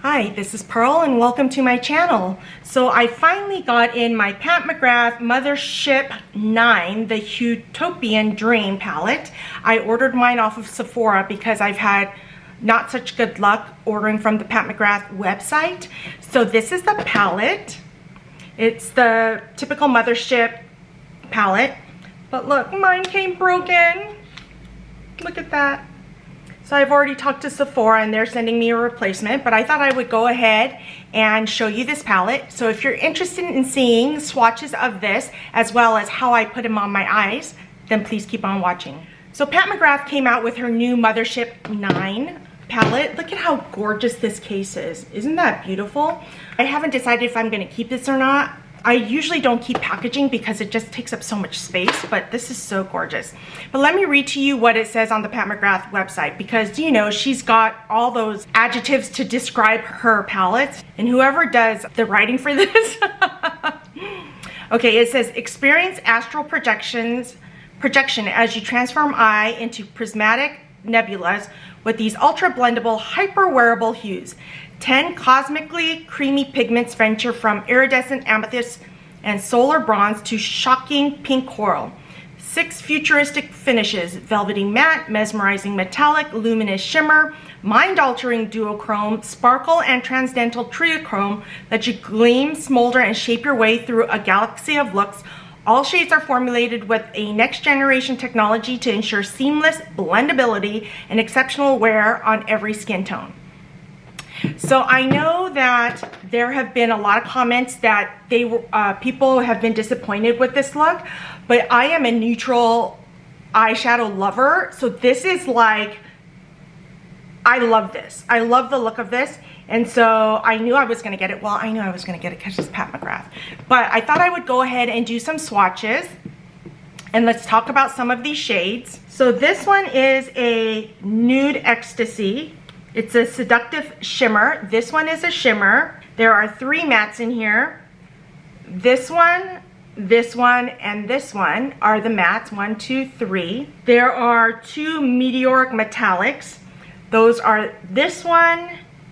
Hi, this is Pearl and welcome to my channel. So I finally got in my Pat McGrath Mothership 9, the Huetopian Dream palette. I ordered mine off of Sephora because I've had not such good luck ordering from the Pat McGrath website. So this is the palette. It's the typical Mothership palette. But look, mine came broken. Look at that. So I've already talked to Sephora and they're sending me a replacement, but I thought I would go ahead and show you this palette. So if you're interested in seeing swatches of this, as well as how I put them on my eyes, then please keep on watching. So Pat McGrath came out with her new Mothership 9 palette. Look at how gorgeous this case is. Isn't that beautiful? I haven't decided if I'm gonna keep this or not. I usually don't keep packaging because it just takes up so much space, but this is so gorgeous. But let me read to you what it says on the Pat McGrath website because, you know, she's got all those adjectives to describe her palettes, and whoever does the writing for this. Okay, it says, experience astral projection as you transform eye into prismatic nebulas with these ultra blendable, hyper wearable hues. 10 cosmically creamy pigments venture from iridescent amethyst and solar bronze to shocking pink coral. 6 futuristic finishes: velvety matte, mesmerizing metallic, luminous shimmer, mind-altering duochrome, sparkle, and transcendental triochrome let you gleam, smolder, and shape your way through a galaxy of looks. All shades are formulated with a next-generation technology to ensure seamless blendability and exceptional wear on every skin tone. So I know that there have been a lot of comments that people have been disappointed with this look, but I am a neutral eyeshadow lover. So this is like, I love this. I love the look of this. And so I knew I was gonna get it. Well, I knew I was gonna get it because it's Pat McGrath. But I thought I would go ahead and do some swatches. And let's talk about some of these shades. So this one is a Nude Ecstasy. It's a seductive shimmer. This one is a shimmer. There are 3 mattes in here. This one, and this one are the mattes, 1, 2, 3. There are 2 meteoric metallics. Those are this one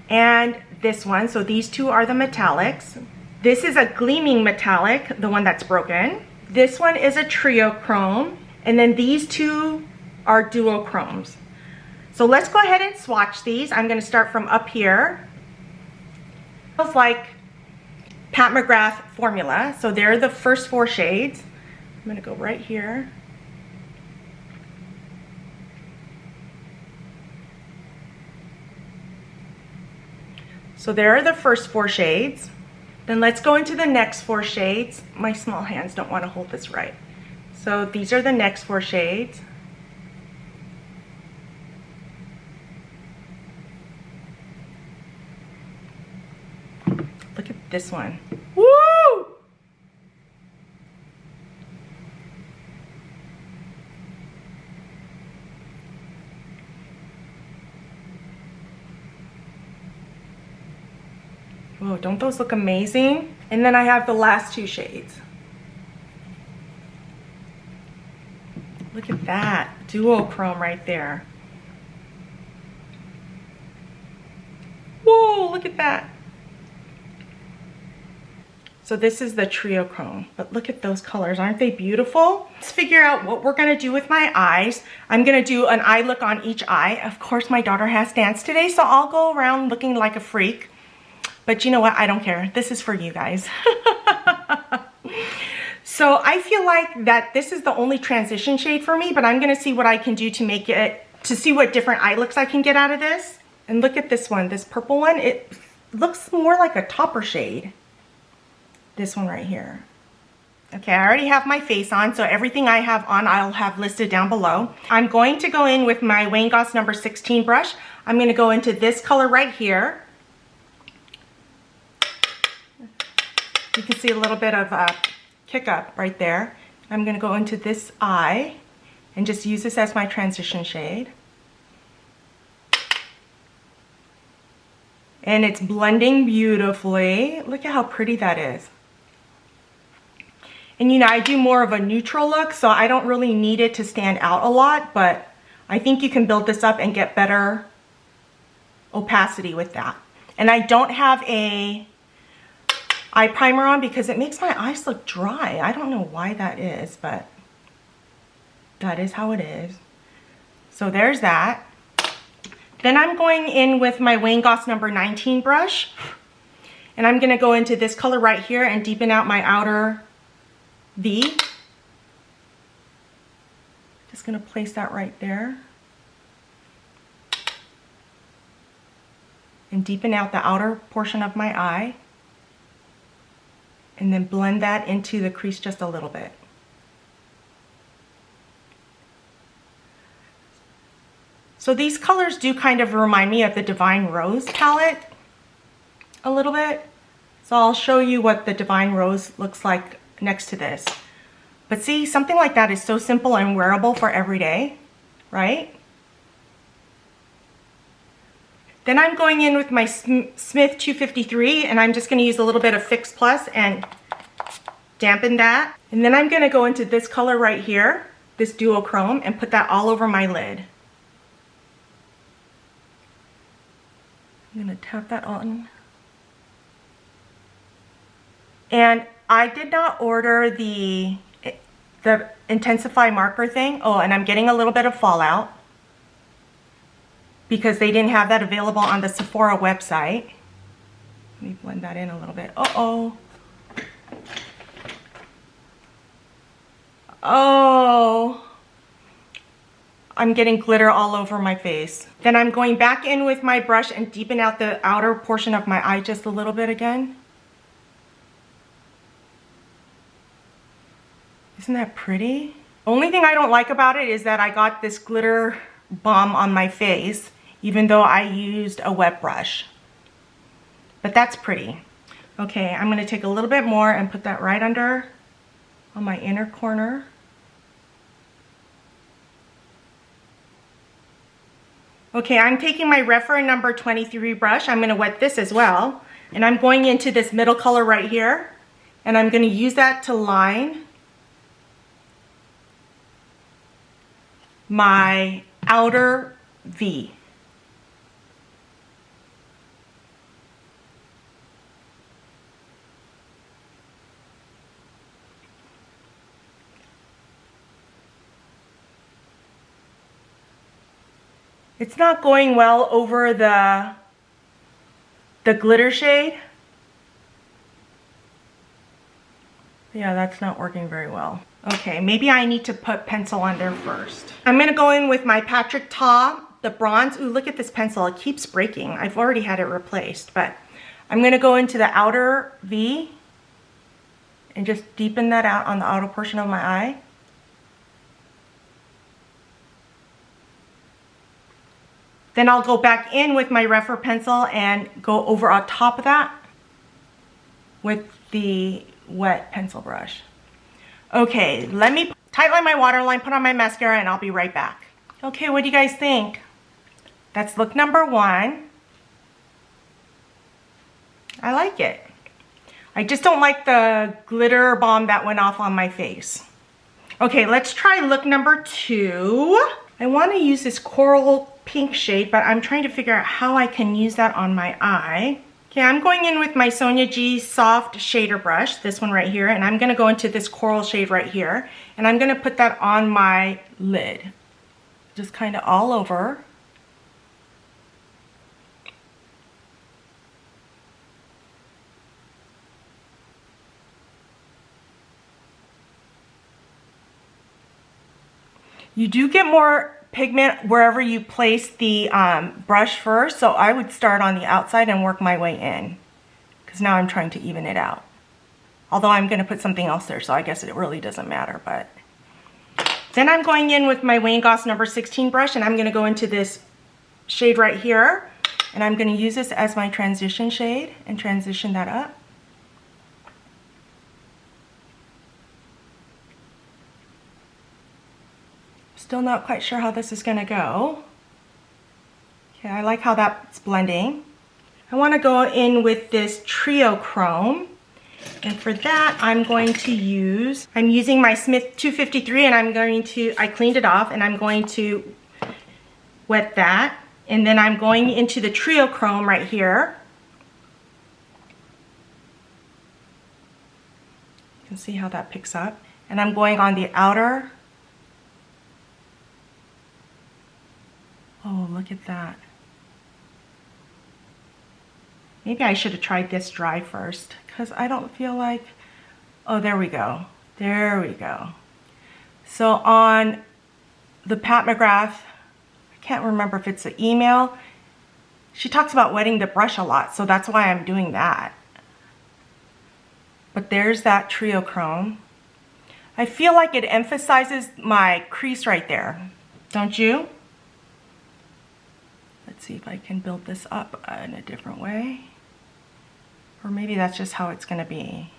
and this one. So these 2 are the metallics. This is a gleaming metallic, the one that's broken. This one is a triochrome. And then these 2 are duochromes. So let's go ahead and swatch these. I'm going to start from up here. It feels like Pat McGrath formula. So they're the first 4 shades. I'm going to go right here. So there are the first 4 shades. Then let's go into the next 4 shades. My small hands don't want to hold this right. So these are the next 4 shades. Look at this one. Woo! Whoa, don't those look amazing? And then I have the last 2 shades. Look at that. Duochrome right there. Whoa, look at that. So this is the triochrome, but look at those colors. Aren't they beautiful? Let's figure out what we're gonna do with my eyes. I'm gonna do an eye look on each eye. Of course, my daughter has dance today, so I'll go around looking like a freak. But you know what? I don't care. This is for you guys. So I feel like that this is the only transition shade for me, but I'm gonna see what I can do to make it, to see what different eye looks I can get out of this. And look at this one, this purple one. It looks more like a topper shade. This one right here. Okay, I already have my face on, so everything I have on I'll have listed down below. I'm going to go in with my Wayne Goss number 16 brush. I'm going to go into this color right here. You can see a little bit of a kick up right there. I'm going to go into this eye and just use this as my transition shade. And it's blending beautifully. Look at how pretty that is. And you know, I do more of a neutral look, so I don't really need it to stand out a lot, but I think you can build this up and get better opacity with that. And I don't have a eye primer on because it makes my eyes look dry. I don't know why that is, but that is how it is. So there's that. Then I'm going in with my Wayne Goss number 19 brush. And I'm gonna go into this color right here and deepen out my outer V. Just gonna place that right there. And deepen out the outer portion of my eye. And then blend that into the crease just a little bit. So these colors do kind of remind me of the Divine Rose palette a little bit. So I'll show you what the Divine Rose looks like next to this. But see, something like that is so simple and wearable for every day, right? Then I'm going in with my Smith 253 and I'm just going to use a little bit of Fix Plus and dampen that. And then I'm going to go into this color right here, this duochrome, and put that all over my lid. I'm going to tap that on. And I did not order the Intensify marker thing. Oh, and I'm getting a little bit of fallout because they didn't have that available on the Sephora website. Let me blend that in a little bit. Uh-oh. Oh. I'm getting glitter all over my face. Then I'm going back in with my brush and deepen out the outer portion of my eye just a little bit again. Isn't that pretty? Only thing I don't like about it is that I got this glitter bomb on my face, even though I used a wet brush. But that's pretty. Okay, I'm gonna take a little bit more and put that right under on my inner corner. Okay, I'm taking my Refer number 23 brush. I'm gonna wet this as well. And I'm going into this middle color right here. And I'm gonna use that to line my outer V. It's not going well over the glitter shade. Yeah, that's not working very well. Okay, maybe I need to put pencil on there first. I'm gonna go in with my Patrick Ta, the bronze. Ooh, look at this pencil, it keeps breaking. I've already had it replaced, but I'm gonna go into the outer V and just deepen that out on the outer portion of my eye. Then I'll go back in with my Refer pencil and go over on top of that with the wet pencil brush. Okay, let me tightline my waterline, put on my mascara, and I'll be right back. Okay, what do you guys think? That's look number 1. I like it. I just don't like the glitter bomb that went off on my face. Okay, let's try look number 2. I want to use this coral pink shade, but I'm trying to figure out how I can use that on my eye. Okay, I'm going in with my Sonia G soft shader brush, this one right here, and I'm gonna go into this coral shade right here, and I'm gonna put that on my lid. Just kind of all over. You do get more pigment wherever you place the brush first, so I would start on the outside and work my way in, because now I'm trying to even it out. Although I'm going to put something else there, so I guess it really doesn't matter. But then I'm going in with my Wayne Goss number 16 brush, and I'm going to go into this shade right here, and I'm going to use this as my transition shade and transition that up. Still not quite sure how this is going to go. Okay, I like how that's blending. I want to go in with this Trio Chrome. And for that, I'm using my Smith 253, and I cleaned it off, and I'm going to wet that. And then I'm going into the Trio Chrome right here Let's see how that picks up. And I'm going on the outer. Oh, look at that. Maybe I should have tried this dry first because I don't feel like, oh, there we go. There we go. So on the Pat McGrath, I can't remember if it's an email, she talks about wetting the brush a lot, so that's why I'm doing that. But there's that Triochrome. I feel like it emphasizes my crease right there, don't you? Let's see if I can build this up in a different way. Or maybe that's just how it's gonna be.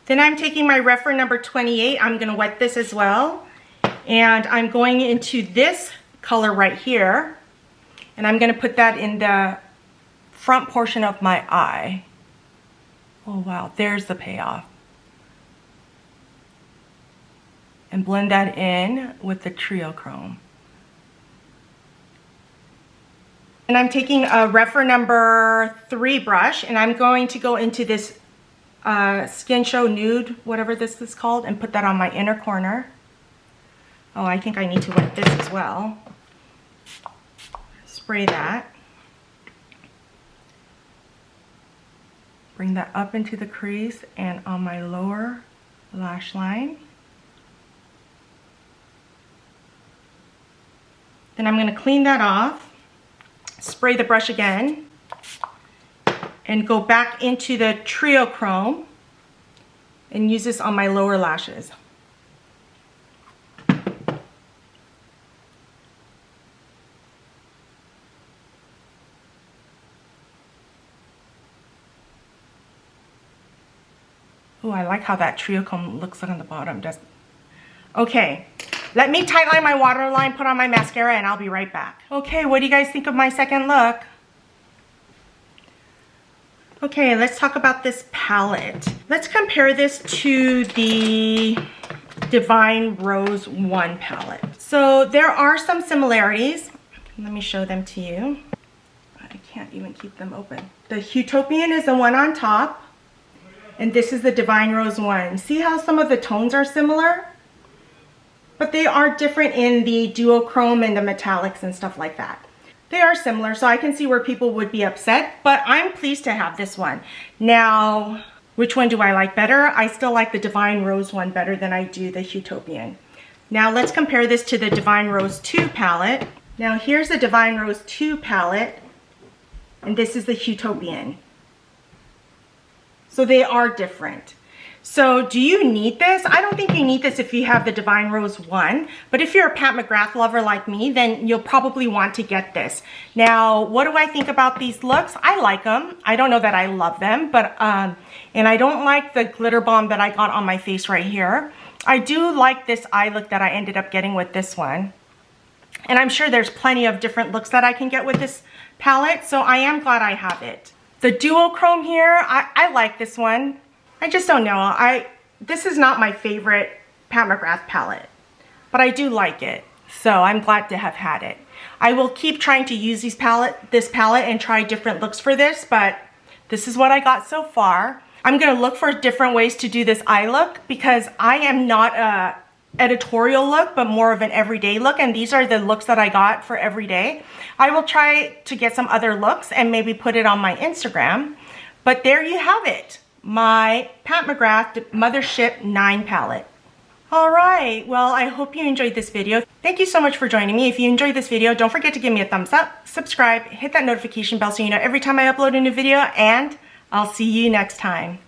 Then I'm taking my reference number 28. I'm gonna wet this as well. And I'm going into this color right here. And I'm gonna put that in the front portion of my eye. Oh wow, there's the payoff. And blend that in with the Triochrome. And I'm taking a reference number 3 brush, and I'm going to go into this Skin Show Nude, whatever this is called, and put that on my inner corner. Oh, I think I need to wet this as well. Spray that. Bring that up into the crease and on my lower lash line. Then I'm going to clean that off. Spray the brush again and go back into the Triochrome and use this on my lower lashes. Oh, I like how that Triochrome looks on the bottom. Okay. Let me tightline my waterline, put on my mascara, and I'll be right back. Okay, what do you guys think of my second look? Okay, let's talk about this palette. Let's compare this to the Divine Rose 1 palette. So there are some similarities. Let me show them to you. I can't even keep them open. The Huetopian is the one on top, and this is the Divine Rose 1. See how some of the tones are similar? But they are different in the duochrome and the metallics and stuff like that. They are similar, so I can see where people would be upset, but I'm pleased to have this one. Now, which one do I like better? I still like the Divine Rose one better than I do the Huetopian. Now let's compare this to the Divine Rose 2 palette. Now here's the Divine Rose 2 palette, and this is the Huetopian. So they are different. So do you need this? I don't think you need this if you have the Divine Rose 1, but if you're a Pat McGrath lover like me, then you'll probably want to get this. Now, what do I think about these looks? I like them. I don't know that I love them, but, and I don't like the glitter bomb that I got on my face right here. I do like this eye look that I ended up getting with this one. And I'm sure there's plenty of different looks that I can get with this palette, so I am glad I have it. The duochrome here, I like this one. I just don't know. This is not my favorite Pat McGrath palette, but I do like it. So I'm glad to have had it. I will keep trying to use this palette and try different looks for this, but this is what I got so far. I'm gonna look for different ways to do this eye look because I am not a editorial look, but more of an everyday look, and these are the looks that I got for everyday. I will try to get some other looks and maybe put it on my Instagram, but there you have it. My Pat McGrath Mothership 9 palette. Alright, well I hope you enjoyed this video. Thank you so much for joining me. If you enjoyed this video, don't forget to give me a thumbs up, subscribe, hit that notification bell so you know every time I upload a new video, and I'll see you next time.